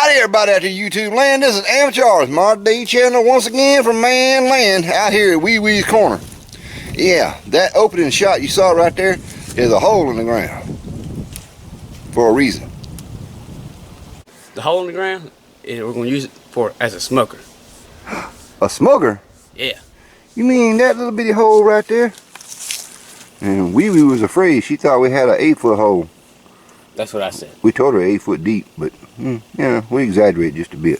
Howdy everybody out there YouTube land. This is Amateur's Mod Day channel once again from Man Land out here at Wee Wee's Corner. Yeah, that opening shot you saw right there is a hole in the ground for a reason. The hole in the ground, we're going to use it as a smoker. A smoker? Yeah. You mean that little bitty hole right there? And Wee Wee was afraid. She thought we had an 8-foot hole. That's what I said. We told her 8 foot deep, but yeah, we exaggerate just a bit.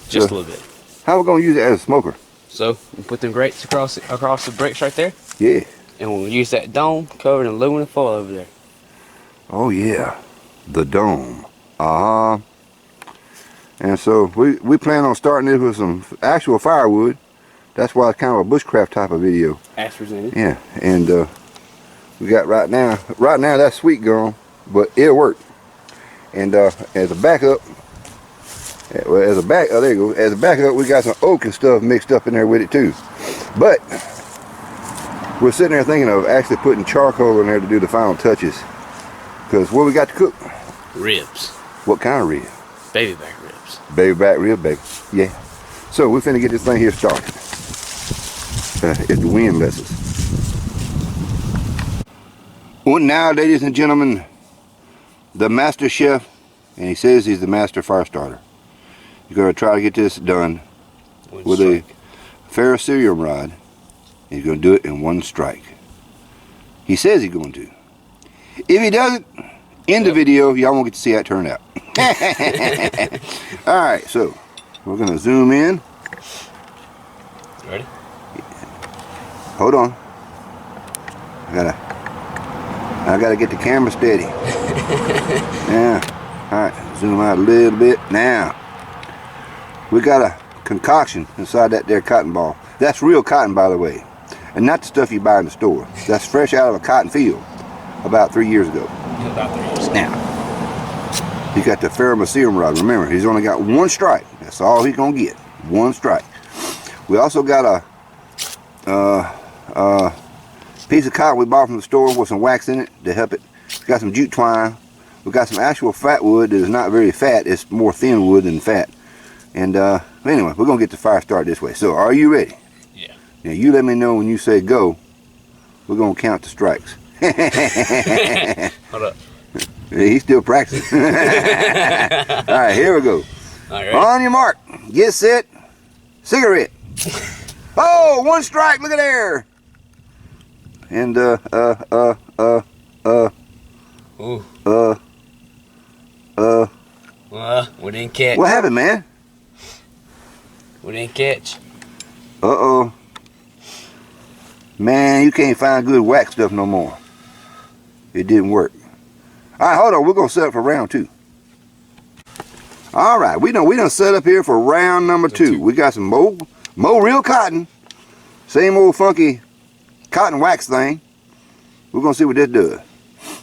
Just a little bit. How we gonna use it as a smoker? So we put them grates across the bricks right there. Yeah. And we'll use that dome covered in aluminum foil over there. Oh yeah, the dome. And so we plan on starting this with some actual firewood. That's why it's kind of a bushcraft type of video. Asperger's. Yeah, and we got right now that's sweet gum, but it'll work. And as a backup, well, there you go. As a backup, we got some oak and stuff mixed up in there with it too. But we're sitting there thinking of actually putting charcoal in there to do the final touches. Because what we got to cook? Ribs. What kind of rib? Baby back ribs. Baby back rib, baby. Yeah. So we're finna get this thing here started. If the wind lets us. Well, now, ladies and gentlemen, the master chef, and he says he's the master fire starter. You're going to try to get this done with a ferrocerium rod. He's going to do it in one strike. He says he's going to. If he doesn't, end the video. Y'all won't get to see how it turned out. Alright, so we're going to zoom in. Ready? Hold on. I gotta get the camera steady. Yeah. Alright, zoom out a little bit. Now, we got a concoction inside that there cotton ball. That's real cotton, by the way. And not the stuff you buy in the store. That's fresh out of a cotton field about 3 years ago. About 3 years ago. Now, he got the ferrocerium rod. Remember, he's only got one strike. That's all he's gonna get. One strike. We also got a piece of cotton we bought from the store with some wax in it to help it. It's got some jute twine. We got some actual fat wood that is not very fat. It's more thin wood than fat. And anyway, we're gonna get the fire started this way. So, are you ready? Yeah. Now you let me know when you say go. We're gonna count the strikes. Hold up. He's still practicing. All right, here we go. All right. On your mark, get set, cigarette. Oh, one strike, look at there. And Ooh. We didn't catch. What happened, man? We didn't catch. Uh-oh. Man, you can't find good wax stuff no more. It didn't work. All right, hold on, we're gonna set up for round 2. All right, we done set up here for round number 2. We got some more real cotton. Same old funky cotton wax thing. We're gonna see what this does.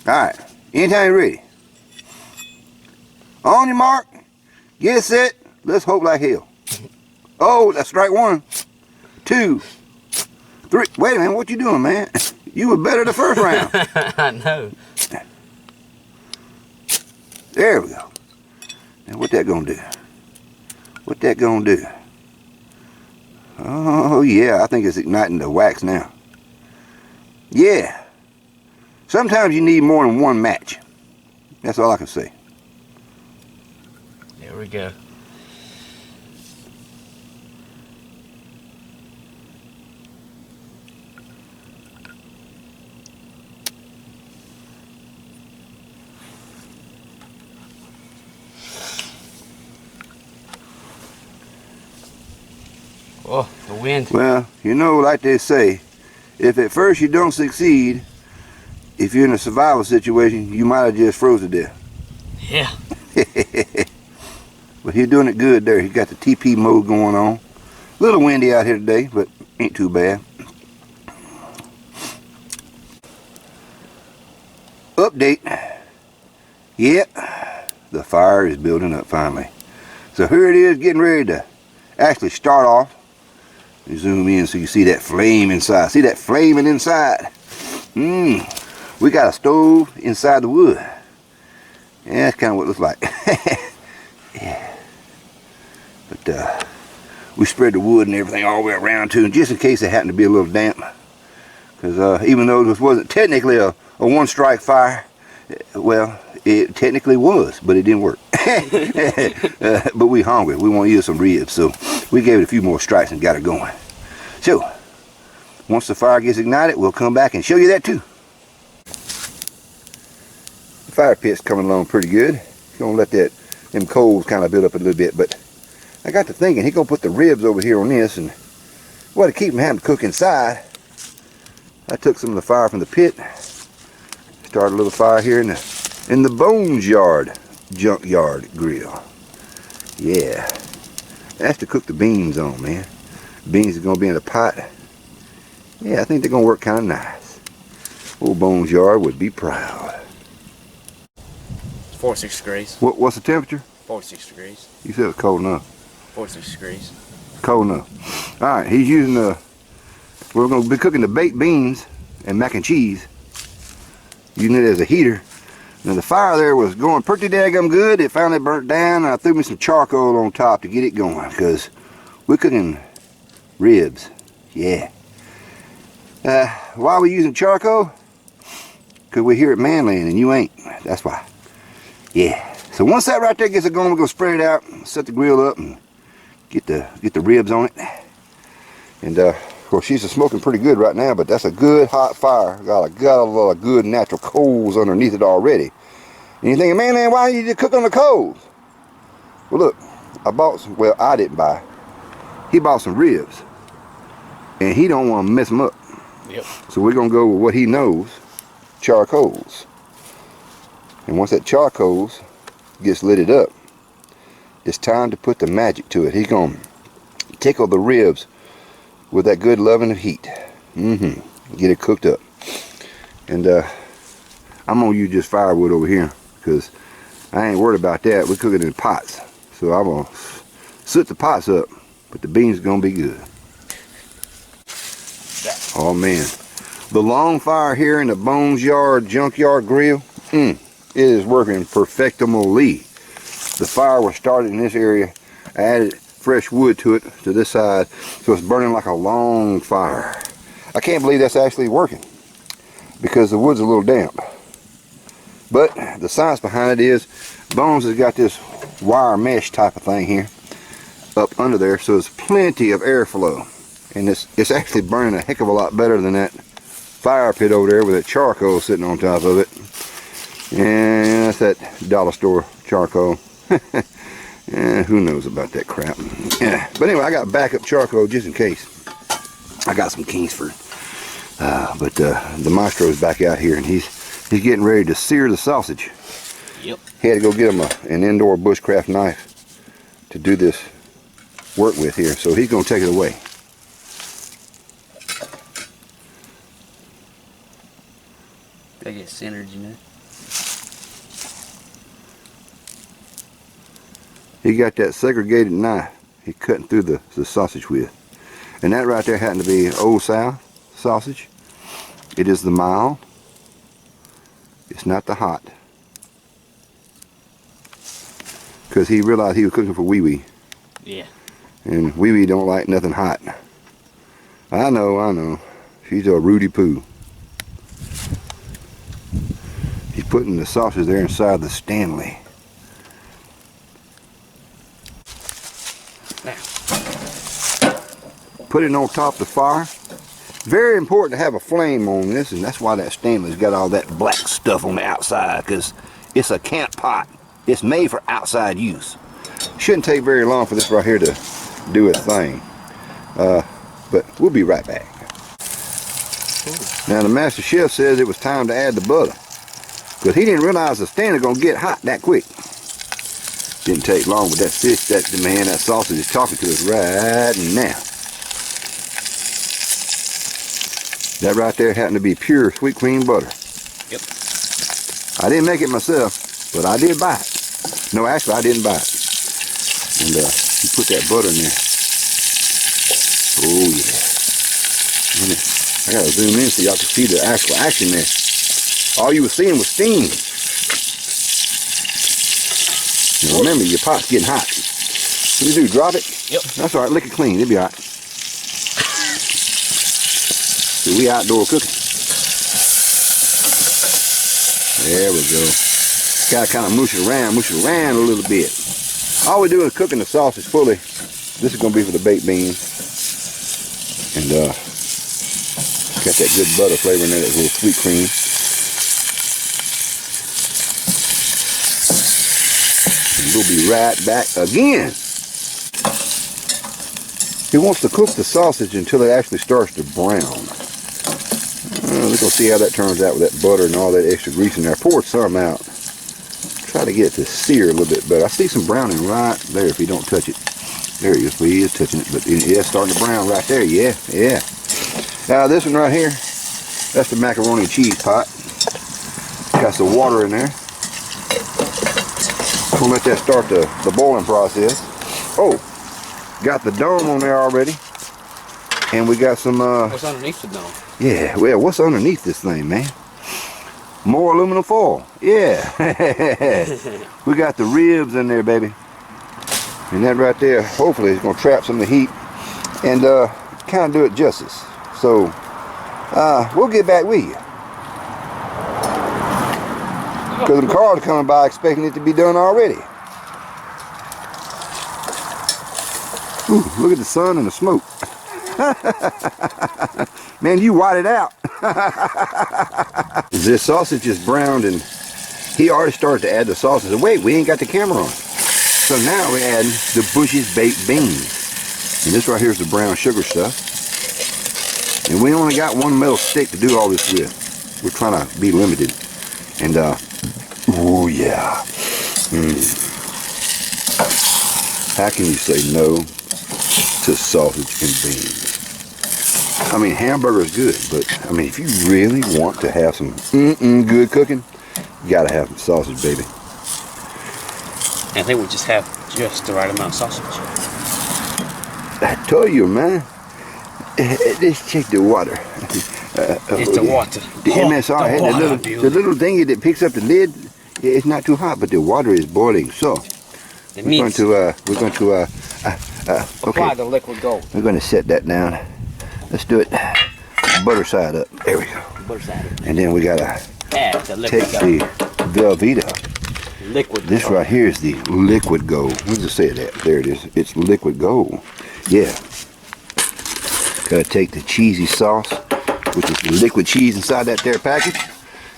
Alright, anytime you're ready. On your mark, get set, let's hope like hell. Oh, that's strike 1, 2, 3. Wait a minute, what you doing, man? You were better the first round. I know. There we go. Now what that gonna do? What that gonna do? Oh yeah, I think it's igniting the wax now. Yeah. Sometimes you need more than one match. That's all I can say. There we go. Oh, the wind. Well, you know, like they say, if at first you don't succeed, if you're in a survival situation, you might have just froze to death. Yeah. But he's doing it good there. He's got the TP mode going on. A little windy out here today, but ain't too bad. Update. Yep, the fire is building up finally. So here it is, getting ready to actually start off. You zoom in so you see that flame inside. See that flaming inside? We got a stove inside the wood. Yeah, that's kind of what it looks like. Yeah. But we spread the wood and everything all the way around too, just in case it happened to be a little damp. Because even though this wasn't technically a one-strike fire, well, it technically was, but it didn't work. But we hungry. We want to eat some ribs, so we gave it a few more strikes and got it going. So, once the fire gets ignited, we'll come back and show you that too. The fire pit's coming along pretty good. He's gonna let them coals kind of build up a little bit, but I got to thinking he's gonna put the ribs over here on this, and well, to keep them having to cook inside, I took some of the fire from the pit, started a little fire here in the Bones Yard junkyard grill. Yeah, that's to cook the beans on, man. Beans are gonna be in a pot. Yeah, I think they're gonna work kind of nice. Old Bones Yard would be proud. 46 degrees. What's the temperature? 46 degrees. You said it was cold enough. 46 degrees. Cold enough. All right, he's using we're gonna be cooking the baked beans and mac and cheese, using it as a heater. Now the fire there was going pretty daggum good. It finally burnt down, and I threw me some charcoal on top to get it going, because we're cooking ribs. Yeah. Why are we using charcoal? Because we're here at Manland and you ain't. That's why. Yeah. So once that right there gets it going, we're gonna spread it out, set the grill up, and get the ribs on it. And of course, she's smoking pretty good right now, but that's a good hot fire. Got a lot of good natural coals underneath it already. And you're thinking, man, why you just cook on the coals? Well, look, I bought some. Well, I didn't buy. He bought some ribs, and he don't want to mess them up. Yep. So we're gonna go with what he knows, charcoals. And once that charcoals gets lit up, it's time to put the magic to it. He's gonna tickle the ribs with that good loving heat. Get it cooked up. And I'm gonna use just firewood over here, because I ain't worried about that. We're cooking in pots, so I'm gonna soot the pots up, but the beans are gonna be good. Oh man, the long fire here in the Bones Yard junkyard grill, it is working perfectimally. The fire was started in this area. I added fresh wood to it, to this side, so it's burning like a long fire. I can't believe that's actually working, because the wood's a little damp. But the science behind it is, Bones has got this wire mesh type of thing here up under there, so there's plenty of airflow. And it's actually burning a heck of a lot better than that fire pit over there with that charcoal sitting on top of it. And that's that dollar store charcoal. Who knows about that crap. Yeah. But anyway, I got backup charcoal just in case. I got some Kingsford. But the maestro's back out here, and he's getting ready to sear the sausage. Yep. He had to go get him an indoor bushcraft knife to do this work with here, so he's going to take it away. Gotta get centered, you know. He got that segregated knife he cutting through the sausage with. And that right there happened to be Old South sausage. It is the mild. It's not the hot. Because he realized he was cooking for Wee Wee. Yeah. And Wee Wee don't like nothing hot. I know. She's a Rudy Poo. He's putting the sausage there inside the Stanley. Now. Put it on top of the fire. Very important to have a flame on this, and that's why that Stanley's got all that black stuff on the outside, because it's a camp pot. It's made for outside use. Shouldn't take very long for this right here to do its thing. But we'll be right back. Now the master chef says it was time to add the butter, because he didn't realize the Stanley was going to get hot that quick. Didn't take long with that fish, that sausage is talking to us right now. That right there happened to be pure sweet cream butter. Yep. I didn't make it myself, but I did buy it. No, actually I didn't buy it. And you put that butter in there. Oh yeah. I gotta zoom in so y'all can see the actual action there. All you were seeing was steam. Now remember, your pot's getting hot. What you do, drop it? Yep. That's all right, lick it clean, it'll be all right. See, we outdoor cooking. There we go. Gotta kind of mush it around a little bit. All we're doing is cooking the sausage fully. This is gonna be for the baked beans. And got that good butter flavor in there, that little sweet cream. And we'll be right back again. He wants to cook the sausage until it actually starts to brown. We're gonna see how that turns out with that butter and all that extra grease in there. Pour some out. Try to get it to sear a little bit better. I see some browning right there if you don't touch it. There he is. Well, he is touching it, but yeah, it's starting to brown right there. Yeah, yeah. Now this one right here, that's the macaroni and cheese pot. Got some water in there. We'll let that start the boiling process. Oh, got the dome on there already. And we got some what's underneath the dome? Yeah, well, what's underneath this thing, man? More aluminum foil. Yeah. We got the ribs in there, baby. And that right there, hopefully, is going to trap some of the heat and kind of do it justice. So, we'll get back with you. Because the cars are coming by expecting it to be done already. Ooh, look at the sun and the smoke. Man, you white it out. This sausage is browned and he already started to add the sausage. Wait, we ain't got the camera on. So now we're adding the Bush's baked beans. And this right here is the brown sugar stuff. And we only got one metal stick to do all this with. We're trying to be limited. And oh yeah. How can you say no to sausage and beans? I mean, hamburger is good, but I mean, if you really want to have some good cooking, you gotta have some sausage, baby. I think we just have just the right amount of sausage. I told you, man. Let's check the water. It's the water. The MSR had the little thingy that picks up the lid. It's not too hot, but the water is boiling. So we're going to apply the liquid gold. We're going to set that down. Let's do it. Butter side up. There we go. Butter side up. And then we gotta add the liquid take the Velveeta. Liquid. This right here is the liquid gold. What does it say that? There it is. It's liquid gold. Yeah. Gotta take the cheesy sauce, which is the liquid cheese inside that there package.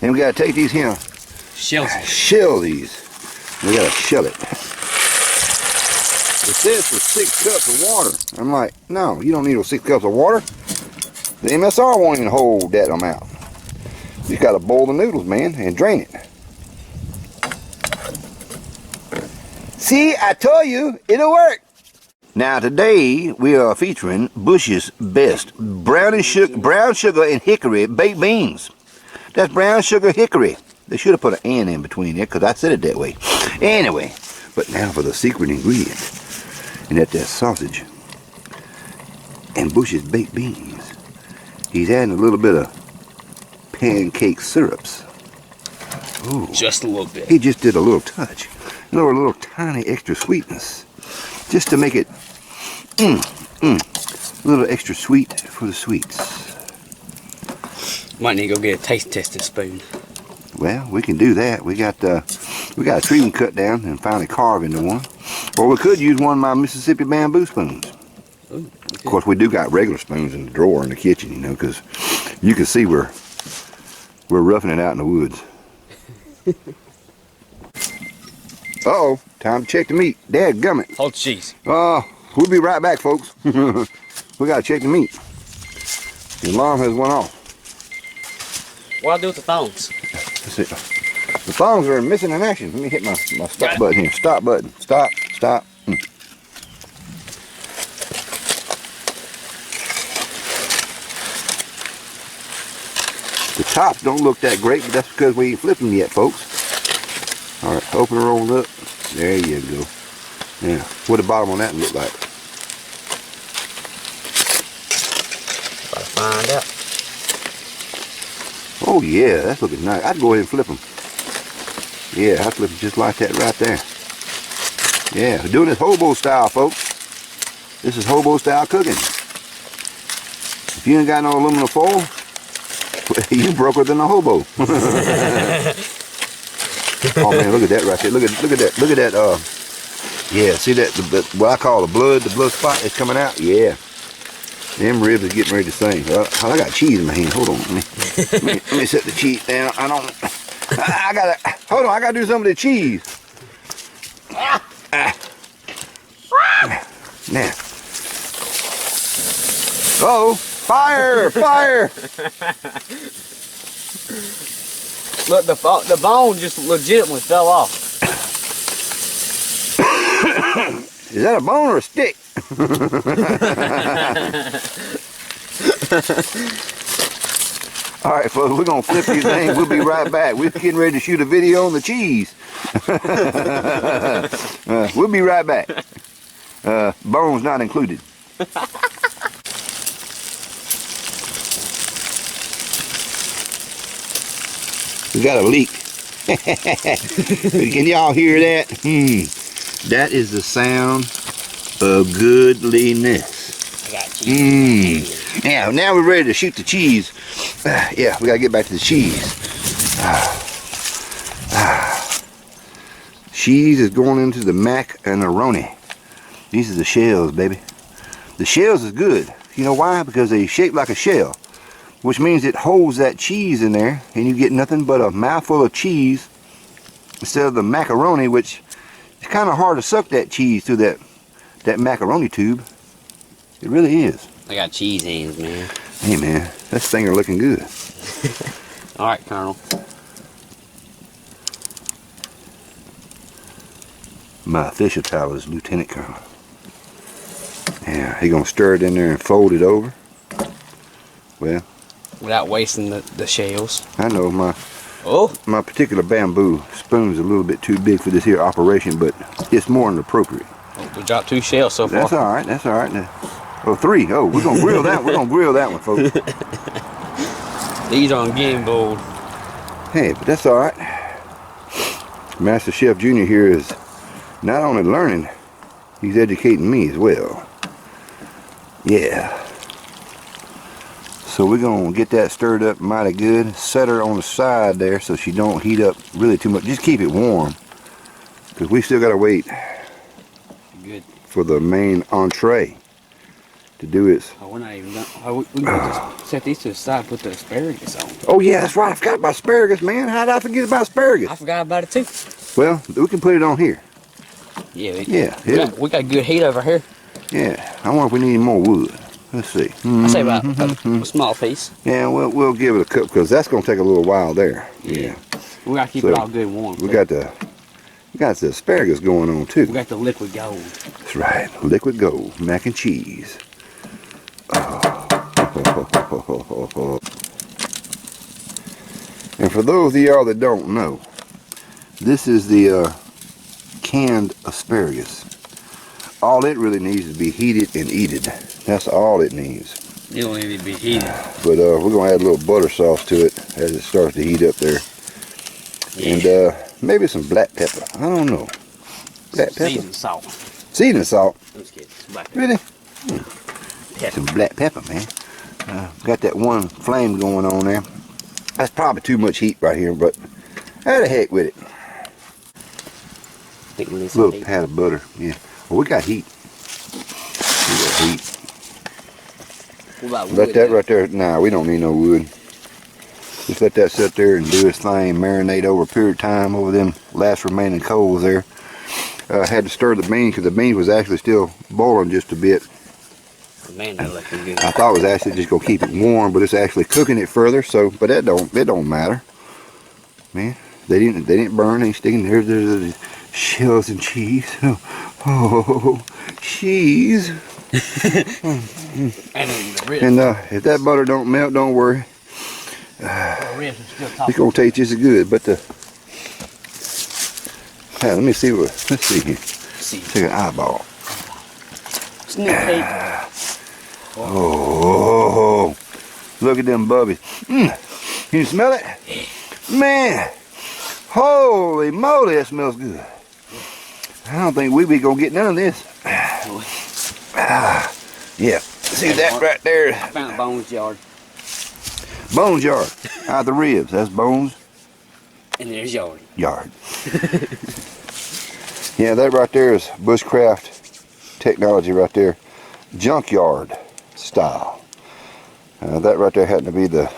And we gotta take these here. Shell these. We gotta shell it. It says for 6 cups of water. I'm like, no, you don't need those 6 cups of water. The MSR won't even hold that amount. You just gotta boil the noodles, man, and drain it. See, I told you, it'll work. Now today, we are featuring Bush's Best brown sugar and hickory baked beans. That's brown sugar hickory. They should have put an N in between there, because I said it that way. Anyway, but now for the secret ingredient. And that's that sausage and Bush's baked beans. He's adding a little bit of pancake syrups. Ooh. Just a little bit. He just did a little touch. A little tiny extra sweetness. Just to make it a little extra sweet for the sweets. Might need to go get a taste testing spoon. Well, we can do that. We got a tree we cut down and finally carve into one. Or we could use one of my Mississippi bamboo spoons. Ooh, of course, we do got regular spoons in the drawer in the kitchen, you know, because you can see we're roughing it out in the woods. Uh-oh, time to check the meat. Dadgummit. Hold the cheese. We'll be right back, folks. We gotta check the meat. The alarm has went off. What do I do with the thongs? Let's see. The thongs are missing in action. Let me hit my stop button here. Stop button. Stop. Stop. The tops don't look that great, but that's because we ain't flipped them yet, folks. All right, open her roll up. There you go. Yeah, what the bottom on that look like? Gotta find out. Oh yeah, that's looking nice. I'd go ahead and flip them. Yeah, I'd flip them just like that right there. Yeah, we're doing this hobo style, folks. This is hobo style cooking. If you ain't got no aluminum foil, you broker than a hobo. Oh man, look at that right there. Look at that. Look at that. Yeah, see that? What I call the blood spot is coming out. Yeah, them ribs is getting ready to sing. I got cheese in my hand. Hold on, let me set the cheese down. I gotta hold on. I gotta do some of the cheese. Now. Oh, fire! Fire! Look, the bone just legitimately fell off. Is that a bone or a stick? All right, folks, we're gonna flip these things. We'll be right back. We're getting ready to shoot a video on the cheese. We'll be right back. Bones not included. We got a leak. Can y'all hear that? That is the sound of goodliness. I got cheese. Yeah, now we're ready to shoot the cheese. Yeah, we gotta get back to the cheese. Cheese is going into the macaroni. These are the shells, baby. The shells is good. You know why? Because they shape like a shell, which means it holds that cheese in there, and you get nothing but a mouthful of cheese instead of the macaroni, which is kind of hard to suck that cheese through that macaroni tube. It really is. I got cheese hands, man. Hey, man, that thing are looking good. All right, Colonel. My official title is Lieutenant Colonel. Yeah, he's gonna stir it in there and fold it over. Well, without wasting the shells. I know my particular bamboo spoon's a little bit too big for this here operation, but it's more than appropriate. Oh, we dropped 2 shells so far. That's all right. That's all right. Oh, 3. Oh, we're gonna grill that. We're gonna grill that one, folks. These are on gimbal. Hey, but that's all right. Master Chef Junior here is not only learning, he's educating me as well. Yeah. So we're gonna get that stirred up mighty good. Set her on the side there so she don't heat up really too much. Just keep it warm, because we still gotta wait for the main entree to do its. Oh, we're not even done. Oh, we can just set these to the side and put the asparagus on. Oh yeah, that's right. I forgot about asparagus, man. How did I forget about asparagus? I forgot about it too. Well, we can put it on here. Yeah. We got good heat over here. Yeah. I wonder if we need more wood. Let's see. I say about a small piece. Yeah, we'll give it a cup, because that's gonna take a little while there. Yeah. We gotta keep it all good and warm. We got the asparagus going on too. We got the liquid gold. That's right, liquid gold, mac and cheese. Oh. And for those of y'all that don't know, this is the canned asparagus. All it really needs is to be heated and eaten. That's all it needs. You don't need to be heated. But we're gonna add a little butter sauce to it as it starts to heat up there. Yeah. And maybe some black pepper. I don't know. Black pepper. Seasoned salt. Seasoned salt. Let's get black pepper. Really? Some black pepper, man. Got that one flame going on there. That's probably too much heat right here, but how the heck with it? A little pat of butter, yeah. Well, we got heat. We got heat. What about wood? Let that right there. Nah, we don't need no wood. Just let that sit there and do its thing, marinate over a period of time over them last remaining coals there. Had to stir the beans because the beans was actually still boiling just a bit. Man, they're looking good. I thought it was actually just gonna keep it warm, but it's actually cooking it further. So, but it don't matter, man. They didn't burn. They sticking there. There's shells and cheese. Oh, cheese. And if that butter don't melt, don't worry. It's gonna taste just as good. But let me see what. Let's see here. Take an eyeball. Sneak peek. Oh, look at them bubbies. Can you smell it? Man, holy moly, it smells good. I don't think we be gonna get none of this. Yeah. See that right there? I found Bones' yard. Bones yard. Out the ribs. That's Bones. And there's yard. Yard. Yeah, that right there is Bushcraft technology right there. Junkyard style. That right there happened to be the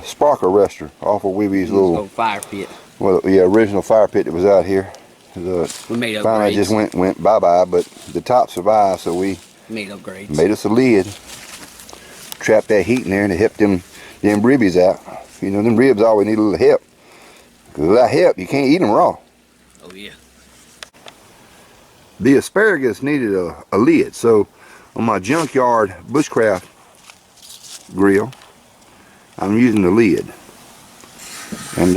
sparkle arrestor off of Weeby's little fire pit. Well, yeah, original fire pit that was out here. We made upgrades. Finally just went bye-bye, but the top survived, so we made upgrades. Made us a lid. Trapped that heat in there and it helped them ribbies out. You know, them ribs always need a little help. Because without help, you can't eat them raw. Oh, yeah. The asparagus needed a lid, so on my junkyard Bushcraft grill, I'm using the lid. And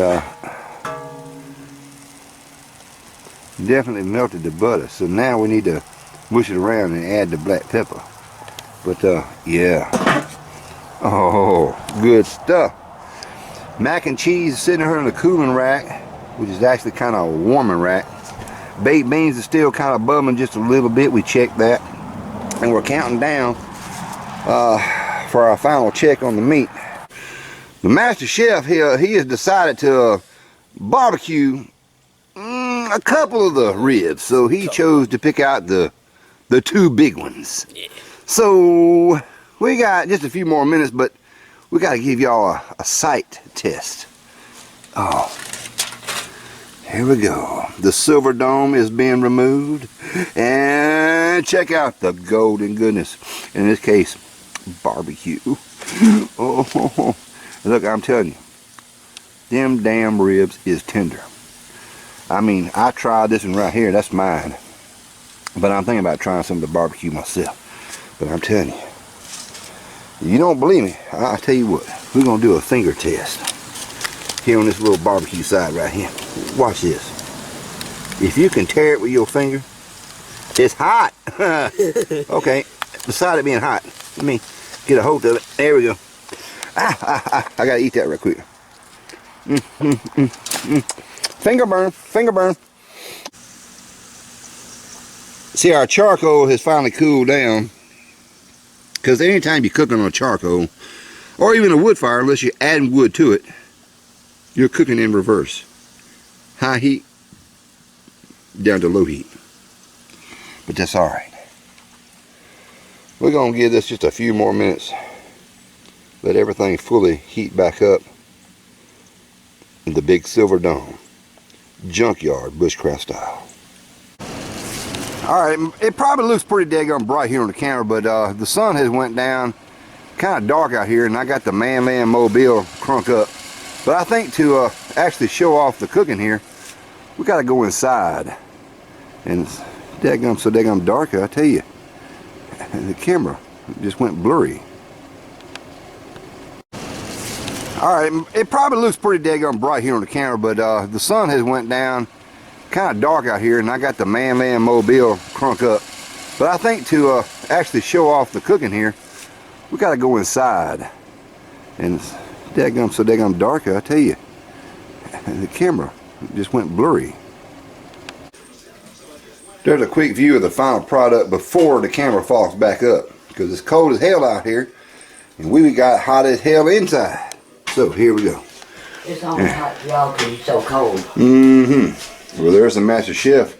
definitely melted the butter, so now we need to mush it around and add the black pepper. But yeah, oh, good stuff. Mac and cheese is sitting here in the cooling rack, which is actually kind of a warming rack. Baked beans are still kind of bubbling just a little bit. We checked that, and we're counting down for our final check on the meat. The master chef here, he has decided to barbecue a couple of the ribs, so he chose to pick out the two big ones. Yeah. So we got just a few more minutes, but we got to give y'all a sight test. Oh, here we go. The silver dome is being removed, and check out the golden goodness. In this case, barbecue. Oh, look, I'm telling you, them damn ribs is tender. I mean, I tried this one right here. That's mine. But I'm thinking about trying some of the barbecue myself. But I'm telling you, you don't believe me, I'll tell you what. We're going to do a finger test here on this little barbecue side right here. Watch this. If you can tear it with your finger, it's hot. Okay, beside it being hot, let me get a hold of it. There we go. I got to eat that right quick. Finger burn, finger burn. See, our charcoal has finally cooled down, because anytime you're cooking on charcoal or even a wood fire, unless you're adding wood to it, you're cooking in reverse. High heat down to low heat. But that's alright. We're going to give this just a few more minutes. Let everything fully heat back up in the big silver dome. Junkyard Bushcraft style. Alright, it probably looks pretty daggone bright here on the camera, but the sun has went down. Kind of dark out here, and I got the Man Mobile crunk up. But I think to actually show off the cooking here, we got to go inside. And it's daggone so daggone dark, I tell you. The camera just went blurry. Alright, it probably looks pretty daggone bright here on the camera, but the sun has went down. Kind of dark out here, and I got the Man Mobile crunk up. But I think to actually show off the cooking here, we got to go inside. And it's daggone so daggone dark, I tell you. The camera just went blurry. There's a quick view of the final product before the camera fogs back up, because it's cold as hell out here, and we got hot as hell inside. So here we go. It's only hot for y'all because it's so cold. Mm-hmm. Well, there's the master chef.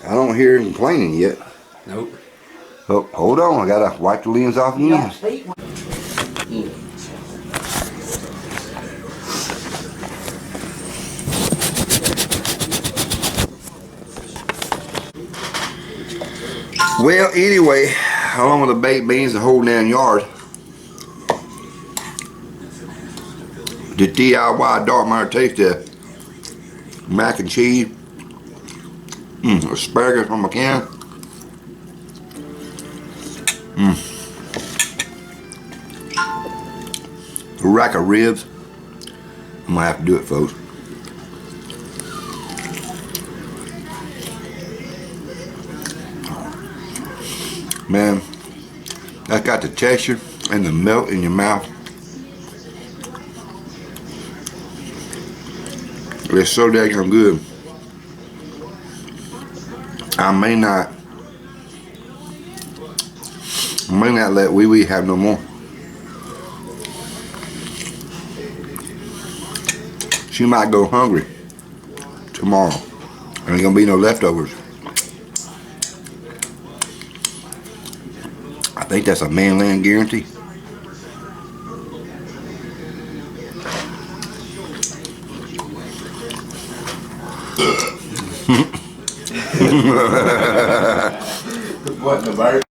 I don't hear him complaining yet. Nope. Oh, hold on. I gotta wipe the lens off again. Well, anyway, along with the baked beans, the whole damn yard, the DIY dark matter taste test. Mac and cheese, asparagus from a can. A rack of ribs. I'm gonna have to do it, folks. Man, that's got the texture and the melt in your mouth. It's so daggone good. I may not let Wee Wee have no more. She might go hungry tomorrow. There ain't gonna be no leftovers. I think that's a Manland guarantee. What, the bird?